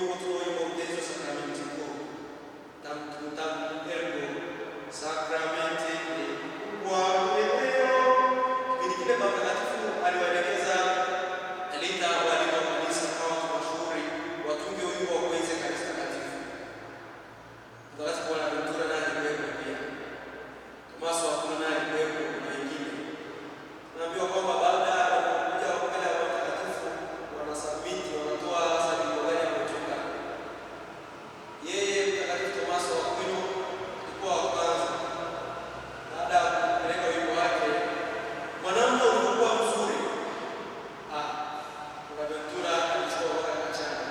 wimbo tunaoimba ujenzi wa sakramenti kuu. Tamtam ergo sakramenti kwa leo. Kipindi kile Baba Mtakatifu aliwaelekeza alita walimu wa kanisa kama watu mashuhuri watunge wimbo wa kuenzi kanisa takatifu. Mtakatifu Bonaventura naye alikuwepo pia. Tomaso hakuna naye alikuwepo na wengine. Naambiwa kwamba baada ya kuja mbele ya watakatifu wanasubmiti wanatoa hasa wimbo gani ametoka. Yeye Mtakatifu Tomaso wa Aquino alikuwa wa kwanza. Baada ya kupeleka wimbo wake, mwanamke ulikuwa mzuri. Bonaventura alichukua mpaka kachana.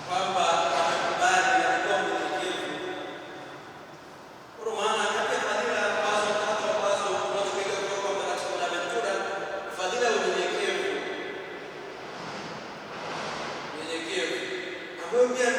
Kwamba amekubali alikuwa mnyenyekevu. Kwa maana kati ya fadhila ambazo tatu ambazo tunazopiga kutoka kwa Mtakatifu Bonaventura, fadhila ya unyenyekevu. Unyenyekevu ambayo pia